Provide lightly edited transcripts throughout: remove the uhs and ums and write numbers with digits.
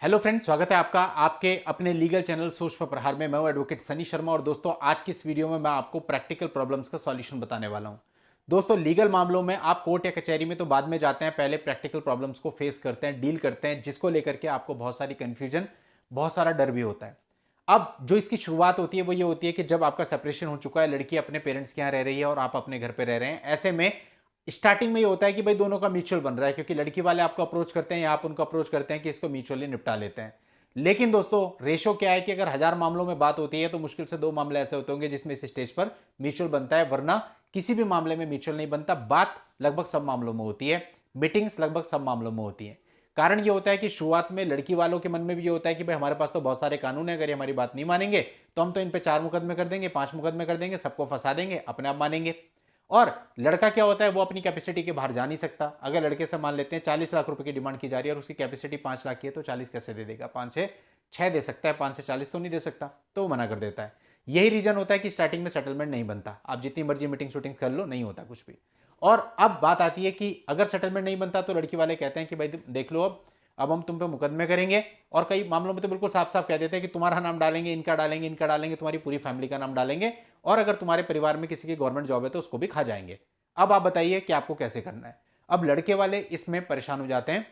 Hello friends, स्वागत है आपका आपके अपने लीगल चैनल सोच पर प्रहार में। मैं हूं एडवोकेट सनी शर्मा और दोस्तों आज की इस वीडियो में मैं आपको प्रैक्टिकल प्रॉब्लम्स का सॉल्यूशन बताने वाला हूं। दोस्तों लीगल मामलों में आप कोर्ट या कचहरी में तो बाद में जाते हैं, पहले प्रैक्टिकल प्रॉब्लम्स को फेस करते हैं, डील करते हैं, जिसको लेकर के आपको बहुत सारी कंफ्यूजन, बहुत सारा डर भी होता है। अब जो इसकी शुरुआत होती है वो ये होती है कि जब आपका सेपरेशन हो चुका है, लड़की अपने पेरेंट्स के यहाँ रह रही है और आप अपने घर पर रह रहे हैं, ऐसे में स्टार्टिंग में ये होता है कि भाई दोनों का म्यूचुअल बन रहा है, क्योंकि लड़की वाले आपको अप्रोच करते हैं या आप उनको अप्रोच करते हैं कि इसको म्यूचुअली निपटा लेते हैं। लेकिन दोस्तों रेशो क्या है कि अगर 1000 मामलों में बात होती है तो मुश्किल से 2 मामले ऐसे होते होंगे जिसमें इस स्टेज पर म्यूचुअल बनता है, वरना किसी भी मामले में म्यूचुअल नहीं बनता। बात लगभग सब मामलों में होती है, मीटिंग्स लगभग सब मामलों में होती है। कारण ये होता है कि शुरुआत में लड़की वालों के मन में भी ये होता है कि भाई हमारे पास तो बहुत सारे कानून है, अगर ये हमारी बात नहीं मानेंगे तो हम तो इन पे 4 मुकदमे कर देंगे, 5 मुकदमे कर देंगे, सबको फंसा देंगे, अपने आप मानेंगे। और लड़का क्या होता है, वो अपनी कैपेसिटी के बाहर जा नहीं सकता। अगर लड़के से मान लेते हैं 40 लाख रुपए की डिमांड की जा रही है और उसकी कैपेसिटी 5 लाख की है, तो 40 कैसे दे देगा? 5 से 6 दे सकता है, 5 से 40 तो नहीं दे सकता, तो वो मना कर देता है। यही रीजन होता है कि स्टार्टिंग में सेटलमेंट नहीं बनता। आप जितनी मर्जी मीटिंग शूटिंग कर लो, नहीं होता कुछ भी। और अब बात आती है कि अगर सेटलमेंट नहीं बनता तो लड़की वाले कहते हैं कि भाई देख लो, अब हम तुम पे मुकदमे करेंगे। और कई मामलों में तो बिल्कुल साफ साफ कह देते हैं कि तुम्हारा नाम डालेंगे, इनका डालेंगे, इनका डालेंगे, तुम्हारी पूरी फैमिली का नाम डालेंगे, और अगर तुम्हारे परिवार में किसी की गवर्नमेंट जॉब है तो उसको भी खा जाएंगे। अब आप बताइए कि आपको कैसे करना है। अब लड़के वाले इसमें परेशान हो जाते हैं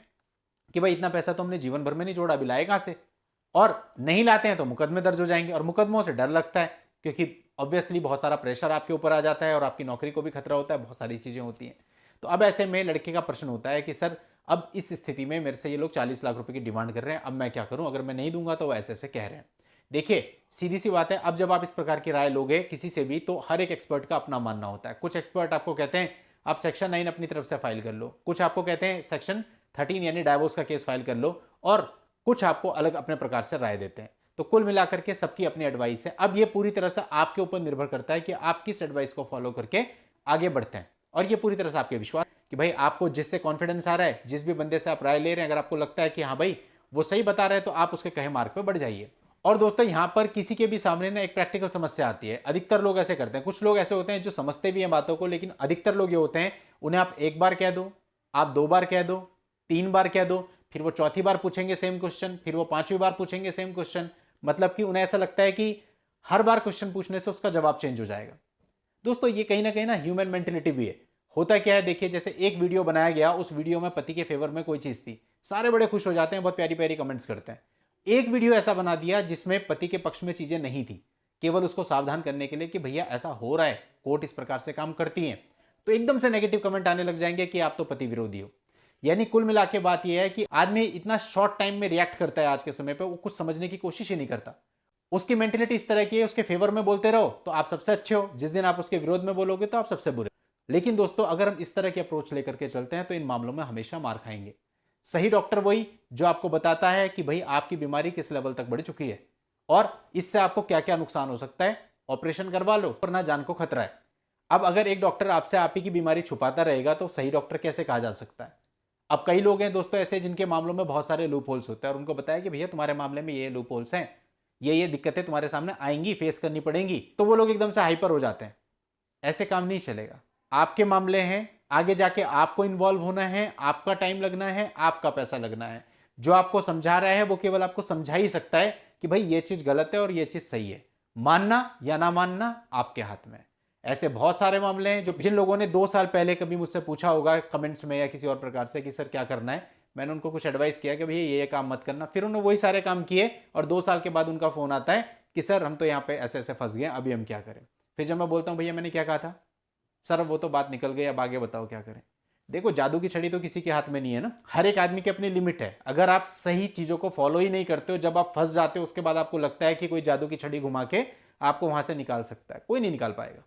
कि भाई इतना पैसा तो हमने जीवन भर में नहीं जोड़ा, अभी लाए कहां से? और नहीं लाते हैं तो मुकदमे दर्ज हो जाएंगे, और मुकदमों से डर लगता है क्योंकि ऑब्वियसली बहुत सारा प्रेशर आपके ऊपर आ जाता है और आपकी नौकरी को भी खतरा होता है, बहुत सारी चीजें होती हैं। तो अब ऐसे में लड़के का प्रश्न होता है कि सर अब इस स्थिति में मेरे से ये लोग 40 लाख रुपए की डिमांड कर रहे हैं, अब मैं क्या करूं? अगर मैं नहीं दूंगा तो वो ऐसे ऐसे कह रहे हैं। देखिए सीधी सी बात है, अब जब आप इस प्रकार की राय लोगे किसी से भी तो हर एक एक्सपर्ट का अपना मानना होता है। कुछ एक्सपर्ट आपको कहते हैं आप सेक्शन 9 अपनी तरफ से फाइल कर लो, कुछ आपको कहते हैं सेक्शन 13 यानी डाइवोर्स का केस फाइल कर लो, और कुछ आपको अलग अपने प्रकार से राय देते हैं। तो कुल मिलाकर के सबकी अपनी एडवाइस है। अब ये पूरी तरह से आपके ऊपर निर्भर करता है कि आप किस एडवाइस को फॉलो करके आगे बढ़ते हैं, और ये पूरी तरह से आपके विश्वास कि भाई आपको जिससे कॉन्फिडेंस आ रहा है, जिस भी बंदे से आप राय ले रहे हैं, अगर आपको लगता है कि हाँ भाई वो सही बता रहे हैं तो आप उसके कहे मार्ग पर बढ़ जाइए। और दोस्तों यहां पर किसी के भी सामने ना एक प्रैक्टिकल समस्या आती है। अधिकतर लोग ऐसे करते हैं, कुछ लोग ऐसे होते हैं जो समझते भी हैं बातों को, लेकिन अधिकतर लोग ये होते हैं उन्हें आप एक बार कह दो, आप 2 बार कह दो, 3 बार कह दो, फिर वो चौथी बार पूछेंगे सेम क्वेश्चन, फिर वो 5वीं बार पूछेंगे सेम क्वेश्चन। मतलब कि उन्हें ऐसा लगता है कि हर बार क्वेश्चन पूछने से उसका जवाब चेंज हो जाएगा। दोस्तों ये कहीं ना ह्यूमन मेंटेलिटी भी है। होता क्या है, देखिए जैसे एक वीडियो बनाया गया, उस वीडियो में पति के फेवर में कोई चीज थी, सारे बड़े खुश हो जाते हैं, बहुत प्यारी प्यारी कमेंट्स करते हैं। एक वीडियो ऐसा बना दिया जिसमें पति के पक्ष में चीजें नहीं थी, केवल उसको सावधान करने के लिए कि भैया ऐसा हो रहा है, कोर्ट इस प्रकार से काम करती है, तो एकदम से नेगेटिव कमेंट आने लग जाएंगे कि आप तो पति विरोधी हो। यानी कुल मिला के बात यह है कि आदमी इतना शॉर्ट टाइम में रिएक्ट करता है आज के समय पे, वो कुछ समझने की कोशिश ही नहीं करता। उसकी मेंटेलिटी इस तरह की है, उसके फेवर में बोलते रहो तो आप सबसे अच्छे हो, जिस दिन आप उसके विरोध में बोलोगे तो आप सबसे बुरे। लेकिन दोस्तों अगर हम इस तरह की अप्रोच लेकर के चलते हैं तो इन मामलों में हमेशा मार खाएंगे। सही डॉक्टर वही जो आपको बताता है कि भाई आपकी बीमारी किस लेवल तक बढ़ चुकी है और इससे आपको क्या क्या नुकसान हो सकता है, ऑपरेशन करवा लो वरना जान को खतरा है। अब अगर एक डॉक्टर आपसे आप ही की बीमारी छुपाता रहेगा तो सही डॉक्टर कैसे कहा जा सकता है? अब कई लोग हैं दोस्तों ऐसे जिनके मामलों में बहुत सारे लूप होल्स होते हैं, और उनको बताया कि भैया तुम्हारे मामले में ये लूप होल्स हैं, ये दिक्कतें तुम्हारे सामने आएंगी, फेस करनी पड़ेंगी, तो वो लोग एकदम से हाइपर हो जाते हैं। ऐसे काम नहीं चलेगा। आपके मामले हैं, आगे जाके आपको इन्वॉल्व होना है, आपका टाइम लगना है, आपका पैसा लगना है। जो आपको समझा रहा है वो केवल आपको समझा ही सकता है कि भाई ये चीज गलत है और ये चीज सही है। मानना या ना मानना आपके हाथ में है। ऐसे बहुत सारे मामले हैं जो जिन लोगों ने 2 साल पहले कभी मुझसे पूछा होगा कमेंट्स में या किसी और प्रकार से कि सर क्या करना है, मैंने उनको कुछ एडवाइस किया कि भैया ये काम मत करना, फिर उन्होंने वही सारे काम किए और 2 साल के बाद उनका फोन आता है कि सर हम तो यहाँ पे ऐसे ऐसे फंस गए, अभी हम क्या करें? फिर जब मैं बोलता हूँ भैया मैंने क्या कहा था, सर वो तो बात निकल गई, अब आगे बताओ क्या करें। देखो जादू की छड़ी तो किसी के हाथ में नहीं है ना, हर एक आदमी की अपनी लिमिट है। अगर आप सही चीजों को फॉलो ही नहीं करते हो, जब आप फंस जाते हो उसके बाद आपको लगता है कि कोई जादू की छड़ी घुमा के आपको वहां से निकाल सकता है, कोई नहीं निकाल पाएगा।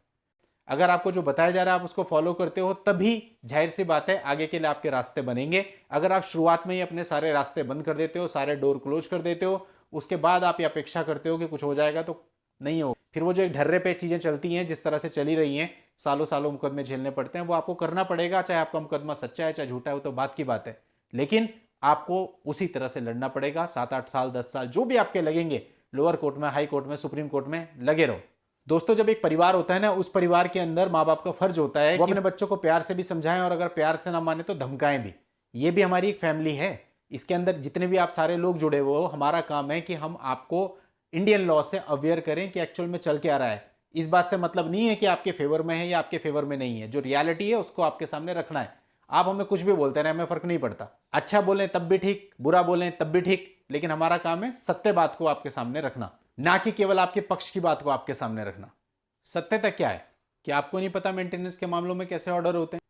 अगर आपको जो बताया जा रहा है आप उसको फॉलो करते हो, तभी जाहिर सी बात है आगे के लिए आपके रास्ते बनेंगे। अगर आप शुरुआत में ही अपने सारे रास्ते बंद कर देते हो, सारे डोर क्लोज कर देते हो, उसके बाद आप ये अपेक्षा करते हो कि कुछ हो जाएगा, तो नहीं हो। फिर वो जो एक ढर्रे पे चीजें चलती हैं जिस तरह से चली रही हैं, सालों सालों मुकदमे झेलने पड़ते हैं, वो आपको करना पड़ेगा। चाहे आपका मुकदमा सच्चा है चाहे झूठा है वो तो बात की बात है, लेकिन आपको उसी तरह से लड़ना पड़ेगा। 7-8 साल 10 साल जो भी आपके लगेंगे, लोअर कोर्ट में, हाई कोर्ट में, सुप्रीम कोर्ट में लगे रहो। दोस्तों जब एक परिवार होता है ना, उस परिवार के अंदर माँ बाप का फर्ज होता है वो अपने बच्चों को प्यार से भी समझाएं, और अगर प्यार से ना माने तो धमकाएं भी। ये भी हमारी एक फैमिली है। इसके अंदर जितने भी आप सारे लोग जुड़े हुए हो, हमारा काम है कि हम आपको इंडियन लॉ से अवेयर करें कि एक्चुअल में चल क्या रहा है। इस बात से मतलब नहीं है कि आपके फेवर में है या आपके फेवर में नहीं है, जो रियलिटी है उसको आपके सामने रखना है। आप हमें कुछ भी बोलते रहे, हमें फर्क नहीं पड़ता। अच्छा बोलें तब भी ठीक, बुरा बोलें तब भी ठीक, लेकिन हमारा काम है सत्य बात को आपके सामने रखना, ना कि केवल आपके पक्ष की बात को आपके सामने रखना। सत्यता क्या है कि आपको नहीं पता मेंटेनेंस के मामलों में कैसे ऑर्डर होते हैं।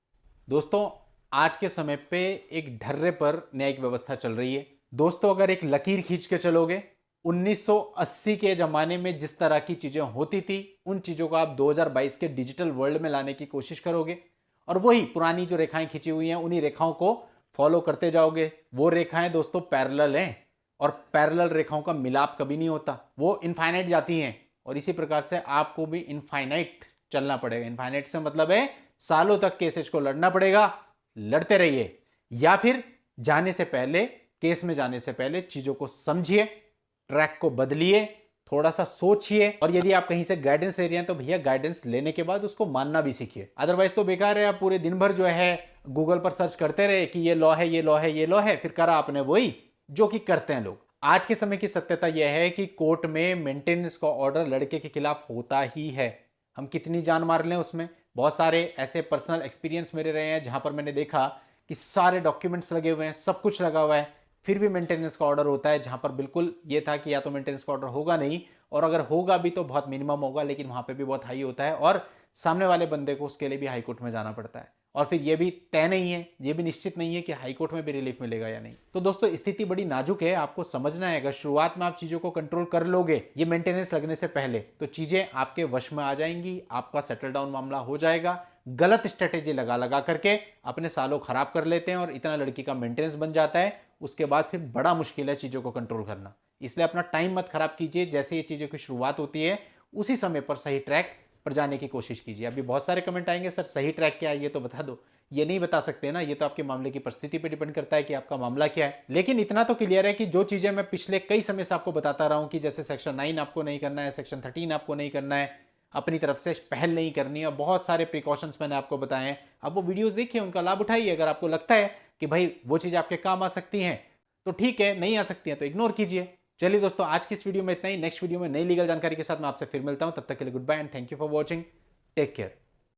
दोस्तों, आज के समय पे एक ढर्रे पर न्यायिक व्यवस्था चल रही है। दोस्तों, अगर एक लकीर खींच के चलोगे, 1980 के जमाने में जिस तरह की चीजें होती थी, उन चीजों को आप 2022 के डिजिटल वर्ल्ड में लाने की कोशिश करोगे और वही पुरानी जो रेखाएं खींची हुई हैं उन्हीं रेखाओं को फॉलो करते जाओगे। वो रेखाएं दोस्तों पैरेलल हैं और पैरेलल रेखाओं का मिलाप कभी नहीं होता, वो इनफाइनाइट जाती हैं। और इसी प्रकार से आपको भी इनफाइनाइट चलना पड़ेगा। इनफाइनाइट से मतलब है सालों तक केसेस को लड़ना पड़ेगा, लड़ते रहिए। या फिर जाने से पहले, केस में जाने से पहले चीजों को समझिए, ट्रैक को बदलिए, थोड़ा सा सोचिए, और यदि आप कहीं से गाइडेंस ले रहे हैं तो भैया गाइडेंस लेने के बाद उसको मानना भी सीखिए। अदरवाइज तो बेकार है, आप पूरे दिन भर जो है गूगल पर सर्च करते रहे कि ये लॉ है, ये लॉ है, ये लॉ है, फिर करा आपने वही जो कि करते हैं लोग। आज के समय की सत्यता यह है कि कोर्ट में मेंटेनेंस का ऑर्डर लड़के के खिलाफ होता ही है। हम कितनी जान मार लें उसमें। बहुत सारे ऐसे पर्सनल एक्सपीरियंस मेरे रहे हैं जहां पर मैंने देखा कि सारे डॉक्यूमेंट्स लगे हुए हैं, सब कुछ लगा हुआ है, फिर भी मेंटेनेंस का ऑर्डर होता है जहां पर बिल्कुल ये था कि या तो मेंटेनेंस का ऑर्डर होगा नहीं, और अगर होगा भी तो बहुत मिनिमम होगा, लेकिन वहां पे भी बहुत हाई होता है और सामने वाले बंदे को उसके लिए भी हाई कोर्ट में जाना पड़ता है। और फिर ये भी तय नहीं है, ये भी निश्चित नहीं है कि हाई कोर्ट में भी रिलीफ मिलेगा या नहीं। तो दोस्तों, स्थिति बड़ी नाजुक है, आपको समझना है। अगर शुरुआत में आप चीजों को कंट्रोल कर लोगे ये मेंटेनेंस लगने से पहले, तो चीजें आपके वश में आ जाएंगी, आपका सेटल डाउन मामला हो जाएगा। गलत स्ट्रेटेजी लगा लगा करके अपने सालों खराब कर लेते हैं और इतना लड़की का मेंटेनेंस बन जाता है, उसके बाद फिर बड़ा मुश्किल है चीजों को कंट्रोल करना। इसलिए अपना टाइम मत खराब कीजिए, जैसे ये चीजों की शुरुआत होती है उसी समय पर सही ट्रैक पर जाने की कोशिश कीजिए। अभी बहुत सारे कमेंट आएंगे, सर सही ट्रैक क्या है ये तो बता दो। ये नहीं बता सकते ना, ये तो आपके मामले की परिस्थिति पे डिपेंड करता है कि आपका मामला क्या है। लेकिन इतना तो क्लियर है कि जो चीजें मैं पिछले कई समय से आपको बताता रहा हूं कि जैसे सेक्शन 9 आपको नहीं करना है, सेक्शन 13 आपको नहीं करना है, अपनी तरफ से पहल नहीं करनी है, बहुत सारे प्रिकॉशंस मैंने आपको बताए हैं। आप वो वीडियोस देखिए, उनका लाभ उठाइए। अगर आपको लगता है कि भाई वो चीज़ आपके काम आ सकती हैं तो ठीक है, नहीं आ सकती हैं तो इग्नोर कीजिए। चलिए दोस्तों, आज की इस वीडियो में इतना ही। नेक्स्ट वीडियो में नई लीगल जानकारी के साथ मैं आपसे फिर मिलता हूं। तब तक के लिए goodbye and thank you for watching. Take care.